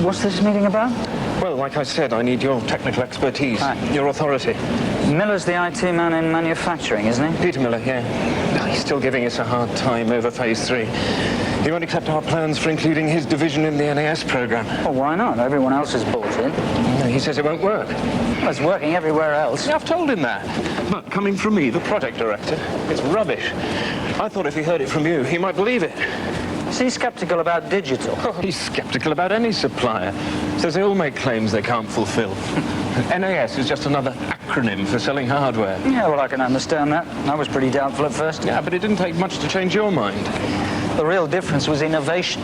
What's this meeting about? Well, like I said, I need your technical expertise, your authority. Miller's the IT man in manufacturing, isn't he? Peter Miller, yeah. He's still giving us a hard time over Phase 3. He won't accept our plans for including his division in the NAS program. Well, why not? Everyone else is bought in. No, he says it won't work. Well, it's working everywhere else. Yeah, I've told him that. But coming from me, the project director, it's rubbish. I thought if he heard it from you, he might believe it. Is he skeptical about digital? Oh, he's skeptical about any supplier. Says they all make claims they can't fulfill. NAS is just another acronym for selling hardware. Yeah, well, I can understand that. I was pretty doubtful at first. Yeah, but it didn't take much to change your mind. The real difference was innovation.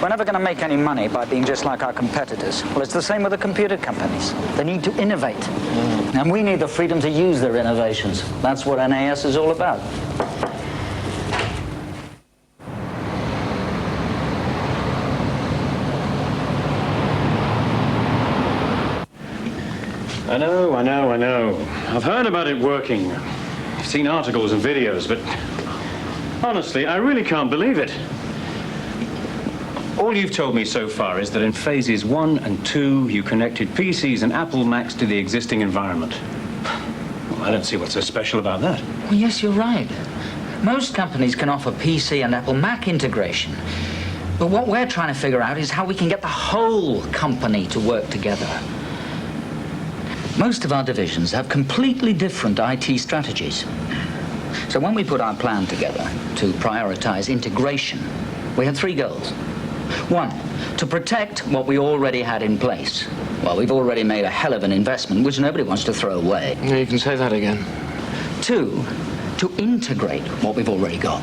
We're never going to make any money by being just like our competitors. Well, it's the same with the computer companies. They need to innovate. And we need the freedom to use their innovations. That's what NAS is all about. I know. I've heard about it working. I've seen articles and videos, but honestly, I really can't believe it. All you've told me so far is that in phases 1 and 2, you connected PCs and Apple Macs to the existing environment. Well, I don't see what's so special about that. Well, yes, you're right. Most companies can offer PC and Apple Mac integration. But what we're trying to figure out is how we can get the whole company to work together. Most of our divisions have completely different IT strategies. So when we put our plan together to prioritize integration, we had 3 goals. 1, to protect what we already had in place. Well, we've already made a hell of an investment, which nobody wants to throw away. Yeah, you can say that again. 2, to integrate what we've already got.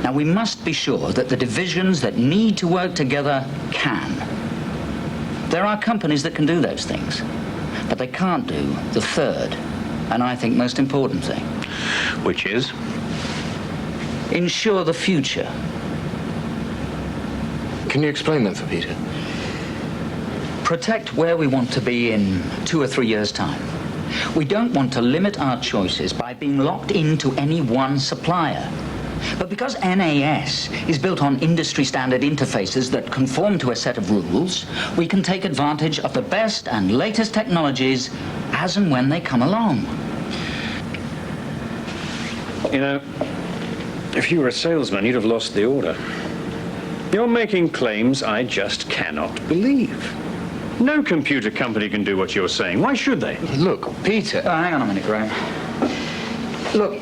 Now, we must be sure that the divisions that need to work together can. There are companies that can do those things, but they can't do the third, and I think most important thing. Which is? Ensure the future. Can you explain that for Peter? Protect where we want to be in 2 or 3 years' time. We don't want to limit our choices by being locked into any one supplier. But because NAS is built on industry-standard interfaces that conform to a set of rules, we can take advantage of the best and latest technologies as and when they come along. You know, if you were a salesman, you'd have lost the order. You're making claims I just cannot believe. No computer company can do what you're saying. Why should they? Look, Peter... Oh, hang on a minute, Graham. Look,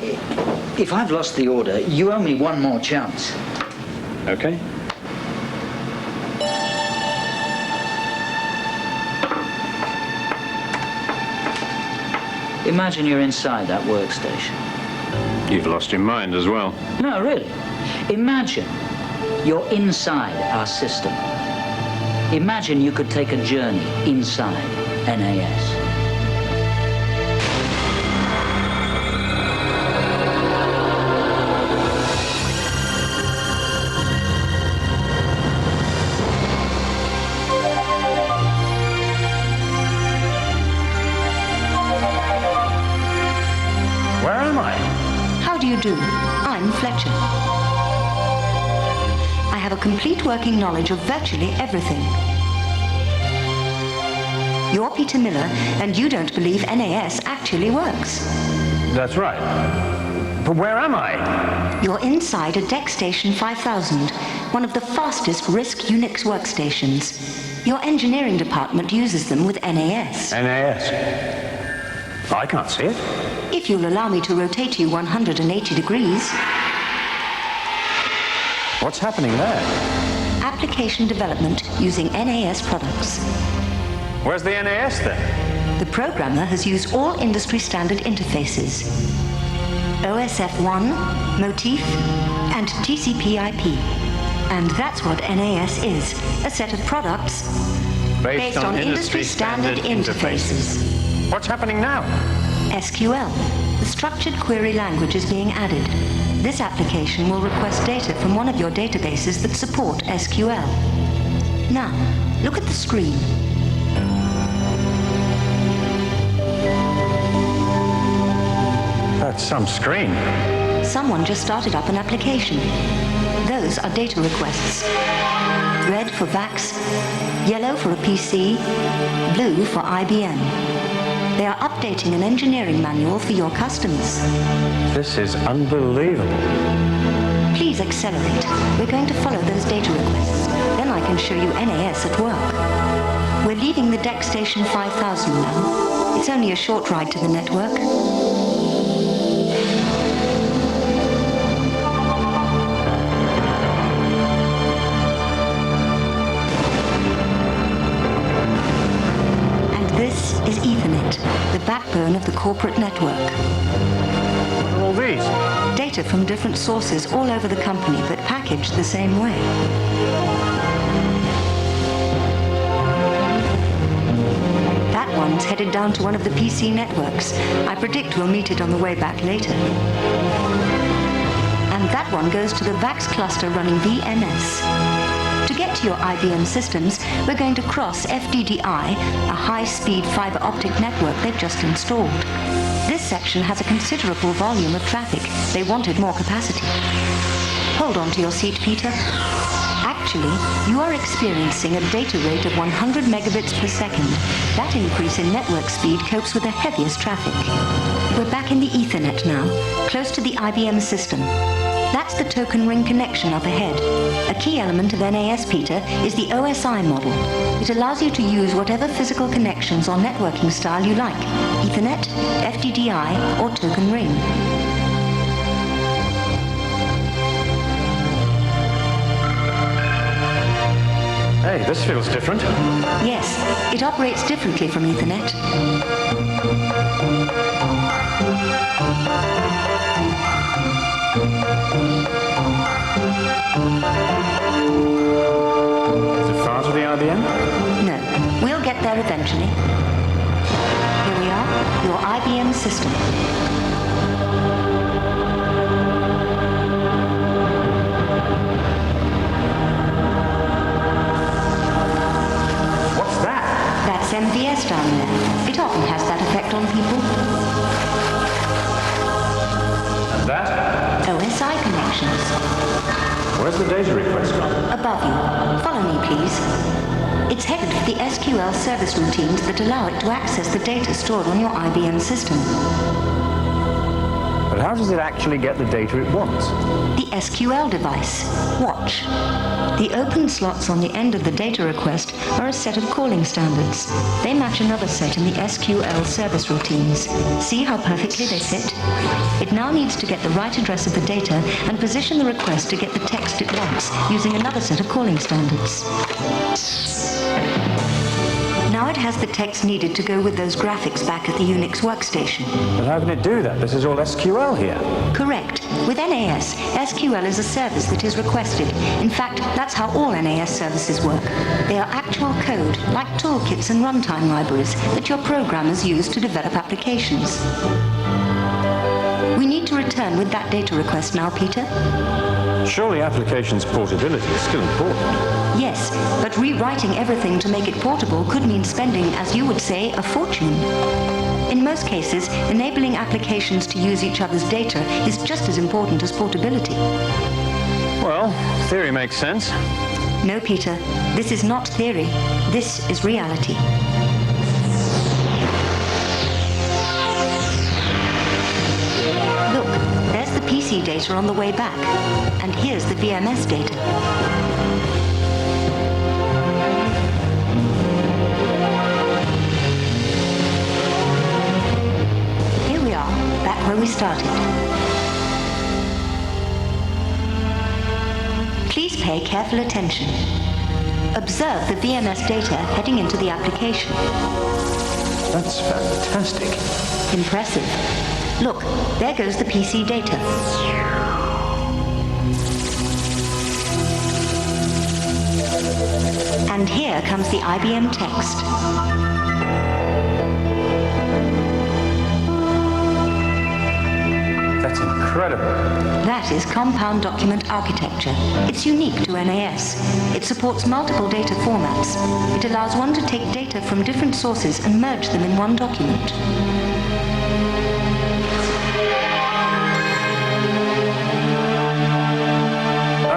if I've lost the order, you owe me one more chance. Okay. Imagine you're inside that workstation. You've lost your mind as well. No, really. Imagine you're inside our system. Imagine you could take a journey inside NAS. Where am I? How do you do? I'm Fletcher. I have a complete working knowledge of virtually everything. You're Peter Miller, and you don't believe NAS actually works. That's right. But where am I? You're inside a DECstation 5000, one of the fastest RISC Unix workstations. Your engineering department uses them with NAS. NAS. I can't see it. If you'll allow me to rotate you 180 degrees. What's happening there? Application development using NAS products. Where's the NAS then? The programmer has used all industry standard interfaces. OSF1, Motif, and TCP/IP. And that's what NAS is, a set of products based on industry standard interfaces. What's happening now? SQL, the structured query language, is being added. This application will request data from one of your databases that support SQL. Now, look at the screen. That's some screen. Someone just started up an application. Those are data requests. Read for for VAX, yellow for a PC, blue for IBM. They are updating an engineering manual for your customers. This is unbelievable. Please accelerate. We're going to follow those data requests. Then I can show you NAS at work. We're leaving the deck station 5000 now. It's only a short ride to the network. And this is Ethernet, the backbone of the corporate network. What are all these? Data from different sources all over the company, but packaged the same way. That one's headed down to one of the PC networks. I predict we'll meet it on the way back later. And that one goes to the VAX cluster running VMS. To get to your IBM systems, we're going to cross FDDI, a high-speed fiber optic network they've just installed. This section has a considerable volume of traffic. They wanted more capacity. Hold on to your seat, Peter. Actually, you are experiencing a data rate of 100 megabits per second. That increase in network speed copes with the heaviest traffic. We're back in the Ethernet now, close to the IBM system. That's the token ring connection up ahead. A key element of NAS, Peter, is the OSI model. It allows you to use whatever physical connections or networking style you like. Ethernet, FDDI, or token ring. Hey, this feels different. Yes, it operates differently from Ethernet. Is it far to the IBM? No, we'll get there eventually. Here we are, your IBM system. What's that? That's MVS down there. It often has that effect on people. And that? OSI connections. Where's the data request gone? Above you. Follow me, please. It's headed for the SQL service routines that allow it to access the data stored on your IBM system. But how does it actually get the data it wants? The SQL device. Watch. The open slots on the end of the data request are a set of calling standards. They match another set in the SQL service routines. See how perfectly they fit? It now needs to get the right address of the data and position the request to get the text it wants using another set of calling standards. Now it has the text needed to go with those graphics back at the Unix workstation. But how can it do that? This is all SQL here. Correct. With NAS, SQL is a service that is requested. In fact, that's how all NAS services work. They are actual code, like toolkits and runtime libraries, that your programmers use to develop applications. We need to return with that data request now, Peter. Surely applications portability is still important. Yes, but rewriting everything to make it portable could mean spending, as you would say, a fortune. In most cases, enabling applications to use each other's data is just as important as portability. Well, theory makes sense. No, Peter, this is not theory. This is reality. Look, there's the PC data on the way back. And here's the VMS data. Here we are, back where we started. Please pay careful attention. Observe the VMS data heading into the application. That's fantastic. Impressive. Look, there goes the PC data. And here comes the IBM text. That's incredible. That is compound document architecture. It's unique to NAS. It supports multiple data formats. It allows one to take data from different sources and merge them in one document.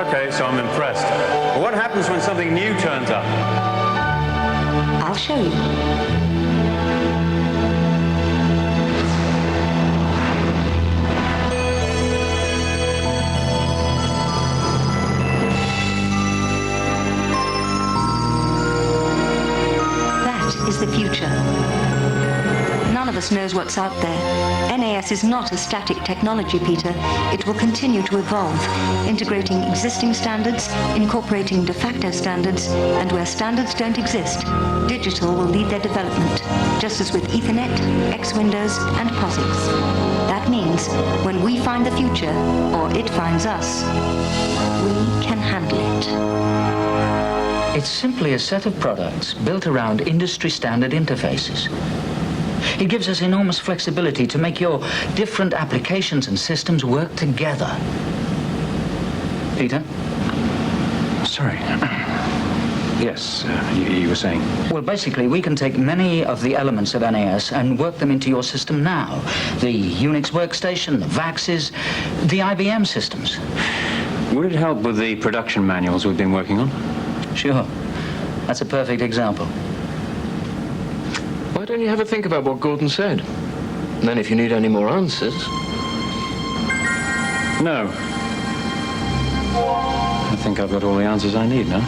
Okay, so I'm impressed. But what happens happens when something new turns up? I'll show you. That is the future. None of us knows what's out there. NAS is not a static technology, Peter. It will continue to evolve, integrating existing standards, incorporating de facto standards, and where standards don't exist, digital will lead their development, just as with Ethernet, X-Windows, and POSIX. That means when we find the future, or it finds us, we can handle it. It's simply a set of products built around industry-standard interfaces. It gives us enormous flexibility to make your different applications and systems work together. Peter? Sorry. Yes, you were saying? Well, basically, we can take many of the elements of NAS and work them into your system now. The Unix workstation, the VAXs, the IBM systems. Would it help with the production manuals we've been working on? Sure. That's a perfect example. Why don't you have a think about what Gordon said? And then if you need any more answers... No. I think I've got all the answers I need now.